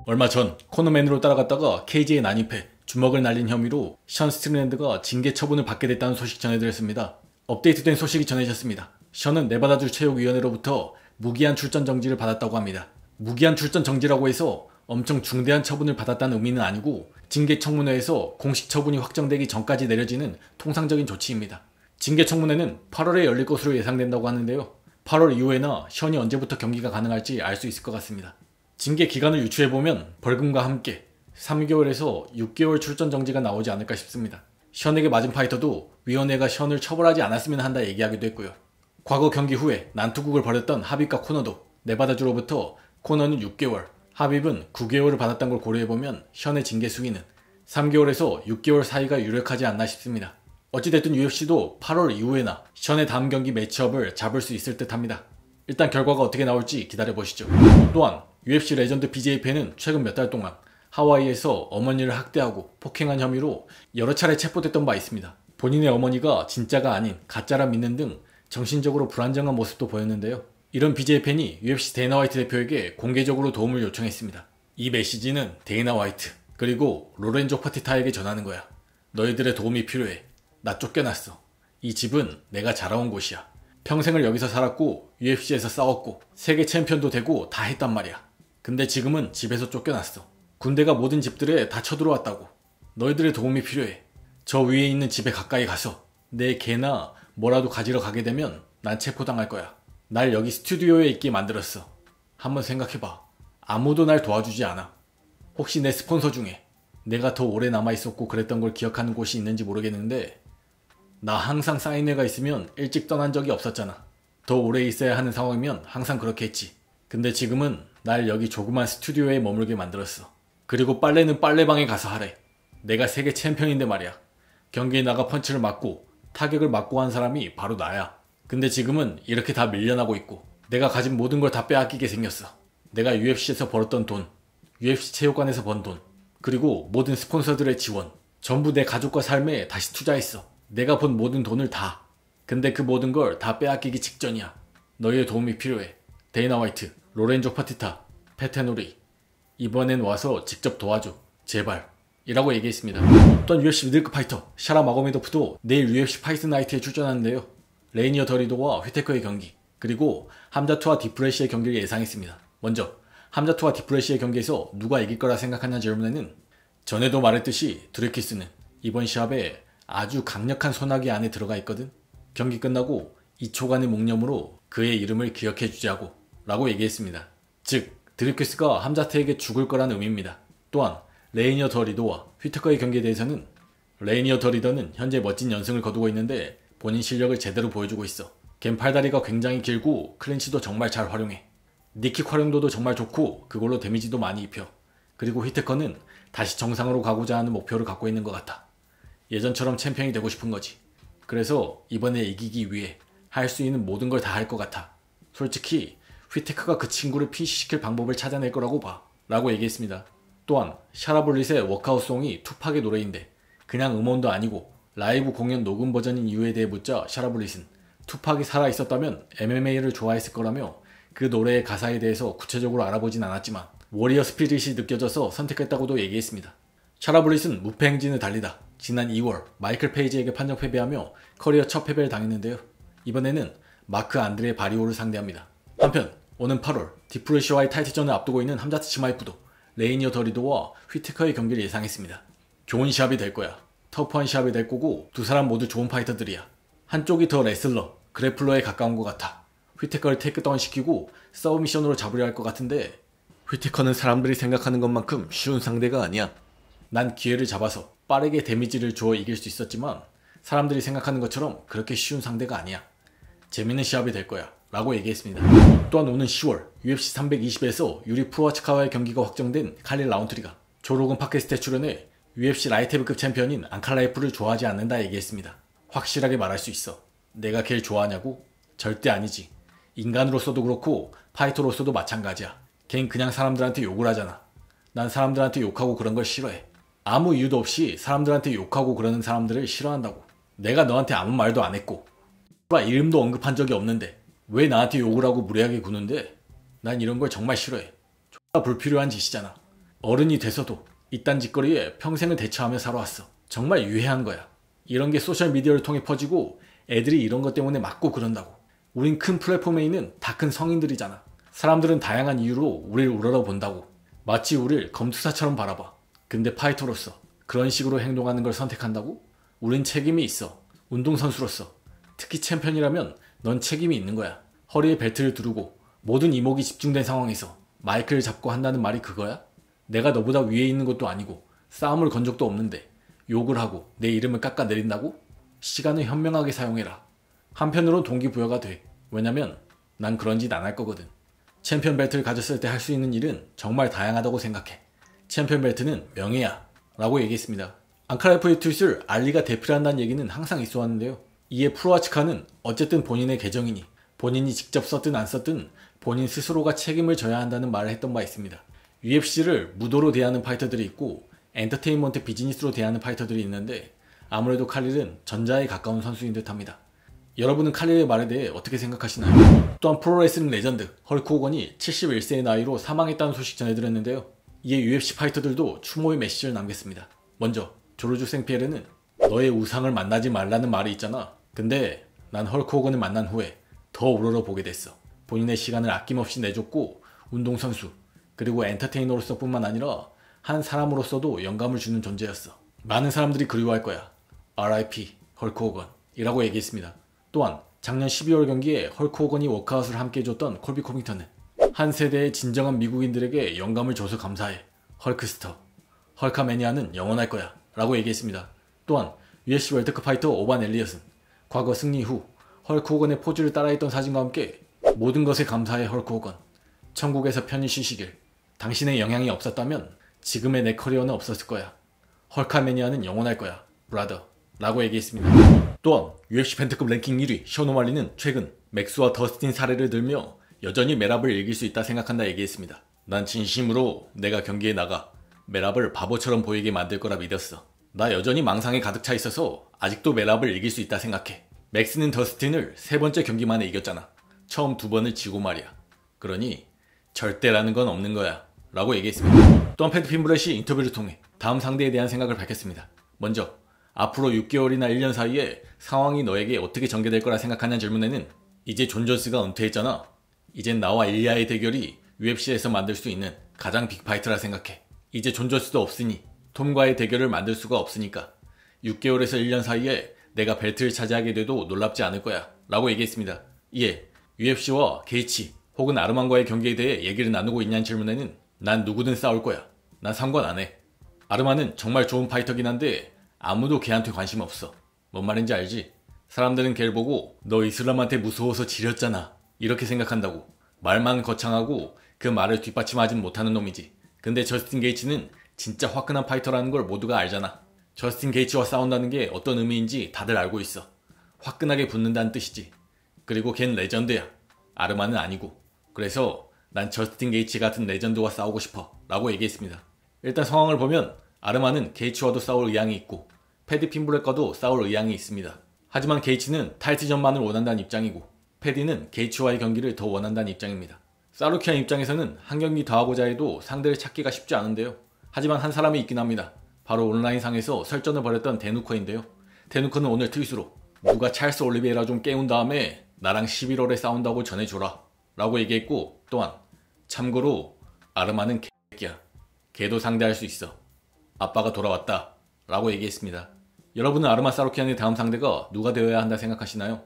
얼마 전 코너맨으로 따라갔다가 KG에 난입해 주먹을 날린 혐의로 션 스트릭랜드가 징계 처분을 받게 됐다는 소식 전해드렸습니다. 업데이트된 소식이 전해졌습니다. 션은 네바다주 체육위원회로부터 무기한 출전 정지를 받았다고 합니다. 무기한 출전 정지라고 해서 엄청 중대한 처분을 받았다는 의미는 아니고 징계 청문회에서 공식 처분이 확정되기 전까지 내려지는 통상적인 조치입니다. 징계 청문회는 8월에 열릴 것으로 예상된다고 하는데요. 8월 이후에나 션이 언제부터 경기가 가능할지 알 수 있을 것 같습니다. 징계 기간을 유추해보면 벌금과 함께 3개월에서 6개월 출전 정지가 나오지 않을까 싶습니다. 션에게 맞은 파이터도 위원회가 션을 처벌하지 않았으면 한다 얘기하기도 했고요. 과거 경기 후에 난투극을 벌였던 하빕과 코너도 네바다주로부터 코너는 6개월, 하빕은 9개월을 받았던 걸 고려해보면 션의 징계 수위는 3개월에서 6개월 사이가 유력하지 않나 싶습니다. 어찌됐든 UFC도 8월 이후에나 션의 다음 경기 매치업을 잡을 수 있을 듯 합니다. 일단 결과가 어떻게 나올지 기다려보시죠. 또한 UFC 레전드 BJ 펜은 최근 몇 달 동안 하와이에서 어머니를 학대하고 폭행한 혐의로 여러 차례 체포됐던 바 있습니다. 본인의 어머니가 진짜가 아닌 가짜라 믿는 등 정신적으로 불안정한 모습도 보였는데요. 이런 BJ 펜이 UFC 데이나 화이트 대표에게 공개적으로 도움을 요청했습니다. 이 메시지는 데이나 화이트 그리고 로렌조 파티타에게 전하는 거야. 너희들의 도움이 필요해. 나 쫓겨났어. 이 집은 내가 자라온 곳이야. 평생을 여기서 살았고 UFC에서 싸웠고 세계 챔피언도 되고 다 했단 말이야. 근데 지금은 집에서 쫓겨났어. 군대가 모든 집들에 다 쳐들어왔다고. 너희들의 도움이 필요해. 저 위에 있는 집에 가까이 가서 내 개나 뭐라도 가지러 가게 되면 난 체포당할 거야. 날 여기 스튜디오에 있게 만들었어. 한번 생각해봐. 아무도 날 도와주지 않아. 혹시 내 스폰서 중에 내가 더 오래 남아있었고 그랬던 걸 기억하는 곳이 있는지 모르겠는데 나 항상 사인회가 있으면 일찍 떠난 적이 없었잖아. 더 오래 있어야 하는 상황이면 항상 그렇게 했지. 근데 지금은 날 여기 조그만 스튜디오에 머물게 만들었어. 그리고 빨래는 빨래방에 가서 하래. 내가 세계 챔피언인데 말이야. 경기에 나가 펀치를 맞고 타격을 맞고 한 사람이 바로 나야. 근데 지금은 이렇게 다 밀려나고 있고 내가 가진 모든 걸 다 빼앗기게 생겼어. 내가 UFC에서 벌었던 돈, UFC 체육관에서 번 돈, 그리고 모든 스폰서들의 지원, 전부 내 가족과 삶에 다시 투자했어. 내가 본 모든 돈을 다. 근데 그 모든 걸 다 빼앗기기 직전이야. 너희의 도움이 필요해. 데이나 화이트, 로렌조 파티타, 페테노리. 이번엔 와서 직접 도와줘. 제발. 이라고 얘기했습니다. 또한 UFC 미들급 파이터 샤라 마고메도프도 내일 UFC 파이트 나이트에 출전하는데요. 레이니어 더리도와 휘테커의 경기, 그리고 함자투와 디프레시의 경기를 예상했습니다. 먼저 함자투와 디프레시의 경기에서 누가 이길 거라 생각하냐 질문에는 전에도 말했듯이 드레키스는 이번 시합에 아주 강력한 소나기 안에 들어가 있거든. 경기 끝나고 2초간의 묵념으로 그의 이름을 기억해 주자고 라고 얘기했습니다. 즉 드레키스가 함자트에게 죽을 거라는 의미입니다. 또한 레이니어 더 리더와 휘테커의 경기에 대해서는 레이니어 더 리더는 현재 멋진 연승을 거두고 있는데 본인 실력을 제대로 보여주고 있어. 걘 팔다리가 굉장히 길고 클린치도 정말 잘 활용해. 니킥 활용도도 정말 좋고 그걸로 데미지도 많이 입혀. 그리고 휘테커는 다시 정상으로 가고자 하는 목표를 갖고 있는 것 같아. 예전처럼 챔피언이 되고 싶은 거지. 그래서 이번에 이기기 위해 할 수 있는 모든 걸 다 할 것 같아. 솔직히 휘테크가 그 친구를 피시시킬 방법을 찾아낼 거라고 봐. 라고 얘기했습니다. 또한 샤라블릿의 워크아웃송이 투팍의 노래인데 그냥 음원도 아니고 라이브 공연 녹음 버전인 이유에 대해 묻자 샤라블릿은 투팍이 살아있었다면 MMA를 좋아했을 거라며 그 노래의 가사에 대해서 구체적으로 알아보진 않았지만 워리어 스피릿이 느껴져서 선택했다고도 얘기했습니다. 샤라블릿은 무패 행진을 달리다 지난 2월 마이클 페이지에게 판정 패배하며 커리어 첫 패배를 당했는데요. 이번에는 마크 안드레 바리오를 상대합니다. 한편 오는 8월 디프레시와의 타이틀전을 앞두고 있는 함자트 치마이프도 레이니어 더리도와 휘테커의 경기를 예상했습니다. 좋은 시합이 될 거야. 터프한 시합이 될 거고 두 사람 모두 좋은 파이터들이야. 한쪽이 더 레슬러, 그래플러에 가까운 것 같아. 휘테커를 테이크다운 시키고 서브미션으로 잡으려 할 것 같은데 휘테커는 사람들이 생각하는 것만큼 쉬운 상대가 아니야. 난 기회를 잡아서 빠르게 데미지를 주어 이길 수 있었지만 사람들이 생각하는 것처럼 그렇게 쉬운 상대가 아니야. 재밌는 시합이 될 거야. 라고 얘기했습니다. 또한 오는 10월 UFC 320에서 유리 프로아츠카와의 경기가 확정된 칼릴 라운트리가 조로건 팟캐스트에 출연해 UFC 라이트헤비급 챔피언인 앙칼라이프를 좋아하지 않는다 얘기했습니다. 확실하게 말할 수 있어. 내가 걔를 좋아하냐고? 절대 아니지. 인간으로서도 그렇고 파이터로서도 마찬가지야. 걘 그냥 사람들한테 욕을 하잖아. 난 사람들한테 욕하고 그런 걸 싫어해. 아무 이유도 없이 사람들한테 욕하고 그러는 사람들을 싫어한다고. 내가 너한테 아무 말도 안 했고 이름도 언급한 적이 없는데 왜 나한테 욕을 하고 무례하게 구는데? 난 이런 걸 정말 싫어해. 존나 불필요한 짓이잖아. 어른이 돼서도 이딴 짓거리에 평생을 대처하며 살아왔어. 정말 유해한 거야. 이런 게 소셜미디어를 통해 퍼지고 애들이 이런 것 때문에 맞고 그런다고. 우린 큰 플랫폼에 있는 다 큰 성인들이잖아. 사람들은 다양한 이유로 우릴 우러러본다고. 마치 우릴 검투사처럼 바라봐. 근데 파이터로서 그런 식으로 행동하는 걸 선택한다고? 우린 책임이 있어. 운동선수로서. 특히 챔피언이라면 넌 책임이 있는 거야. 허리에 벨트를 두르고 모든 이목이 집중된 상황에서 마이크를 잡고 한다는 말이 그거야? 내가 너보다 위에 있는 것도 아니고 싸움을 건 적도 없는데 욕을 하고 내 이름을 깎아내린다고? 시간을 현명하게 사용해라. 한편으론 동기부여가 돼. 왜냐면 난 그런 짓 안 할 거거든. 챔피언 벨트를 가졌을 때 할 수 있는 일은 정말 다양하다고 생각해. 챔피언 벨트는 명예야 라고 얘기했습니다. 앙카라이프의 툴스를 알리가 대필한다는 얘기는 항상 있어 왔는데요. 이에 프로아치카는 어쨌든 본인의 계정이니 본인이 직접 썼든 안 썼든 본인 스스로가 책임을 져야 한다는 말을 했던 바 있습니다. UFC를 무도로 대하는 파이터들이 있고 엔터테인먼트 비즈니스로 대하는 파이터들이 있는데 아무래도 칼릴은 전자에 가까운 선수인 듯 합니다. 여러분은 칼릴의 말에 대해 어떻게 생각하시나요? 또한 프로레슬링 레전드 헐크 호건이 71세의 나이로 사망했다는 소식 전해드렸는데요. 이에 UFC 파이터들도 추모의 메시지를 남겼습니다. 먼저 조르주 생피에르는 너의 우상을 만나지 말라는 말이 있잖아. 근데 난 헐크 호건을 만난 후에 더 우러러 보게 됐어. 본인의 시간을 아낌없이 내줬고 운동선수 그리고 엔터테이너로서 뿐만 아니라 한 사람으로서도 영감을 주는 존재였어. 많은 사람들이 그리워할 거야. RIP 헐크 호건 이라고 얘기했습니다. 또한 작년 12월 경기에 헐크 호건이 워크아웃을 함께 해줬던 콜비 코빙턴은 한 세대의 진정한 미국인들에게 영감을 줘서 감사해. 헐크스터 헐카매니아는 영원할 거야 라고 얘기했습니다. 또한 UFC 월드컵 파이터 오반 엘리엇은 과거 승리 후 헐크 호건의 포즈를 따라했던 사진과 함께 모든 것에 감사해 헐크 호건. 천국에서 편히 쉬시길. 당신의 영향이 없었다면 지금의 내 커리어는 없었을 거야. 헐카매니아는 영원할 거야. 브라더 라고 얘기했습니다. 또한 UFC 펜트급 랭킹 1위 션 오말리는 최근 맥스와 더스틴 사례를 들며 여전히 메랍을 이길 수 있다 생각한다 얘기했습니다. 난 진심으로 내가 경기에 나가 메랍을 바보처럼 보이게 만들 거라 믿었어. 나 여전히 망상에 가득 차 있어서 아직도 메랍을 이길 수 있다 생각해. 맥스는 더스틴을 3번째 경기만에 이겼잖아. 처음 2번을 지고 말이야. 그러니 절대라는 건 없는 거야 라고 얘기했습니다. 또한 패트 핀브렛이 인터뷰를 통해 다음 상대에 대한 생각을 밝혔습니다. 먼저 앞으로 6개월이나 1년 사이에 상황이 너에게 어떻게 전개될 거라 생각하냐는 질문에는 이제 존 존스가 은퇴했잖아. 이젠 나와 일리아의 대결이 UFC에서 만들 수 있는 가장 빅파이트라 생각해. 이제 존 존스도 없으니 톰과의 대결을 만들 수가 없으니까 6개월에서 1년 사이에 내가 벨트를 차지하게 돼도 놀랍지 않을 거야 라고 얘기했습니다. 이에 UFC와 게이치 혹은 아르만과의 경기에 대해 얘기를 나누고 있냐는 질문에는 난 누구든 싸울 거야. 난 상관 안 해. 아르만은 정말 좋은 파이터긴 한데 아무도 걔한테 관심 없어. 뭔 말인지 알지? 사람들은 걔를 보고 너 이슬람한테 무서워서 지렸잖아 이렇게 생각한다고. 말만 거창하고 그 말을 뒷받침하진 못하는 놈이지. 근데 저스틴 게이츠는 진짜 화끈한 파이터라는 걸 모두가 알잖아. 저스틴 게이츠와 싸운다는 게 어떤 의미인지 다들 알고 있어. 화끈하게 붙는다는 뜻이지. 그리고 걘 레전드야. 아르만은 아니고. 그래서 난 저스틴 게이츠 같은 레전드와 싸우고 싶어 라고 얘기했습니다. 일단 상황을 보면 아르만은 게이츠와도 싸울 의향이 있고 패디 핀브렛과도 싸울 의향이 있습니다. 하지만 게이츠는 타이틀전만을 원한다는 입장이고 패디는 게이츠와의 경기를 더 원한다는 입장입니다. 사루키안 입장에서는 한 경기 더 하고자 해도 상대를 찾기가 쉽지 않은데요. 하지만 한 사람이 있긴 합니다. 바로 온라인상에서 설전을 벌였던 데누커인데요. 데누커는 오늘 트윗으로 누가 찰스 올리베이라 좀 깨운 다음에 나랑 11월에 싸운다고 전해줘라 라고 얘기했고, 또한 참고로 아르마는 개새끼야. 걔도 상대할 수 있어. 아빠가 돌아왔다 라고 얘기했습니다. 여러분은 아르마 사루키안의 다음 상대가 누가 되어야 한다 생각하시나요?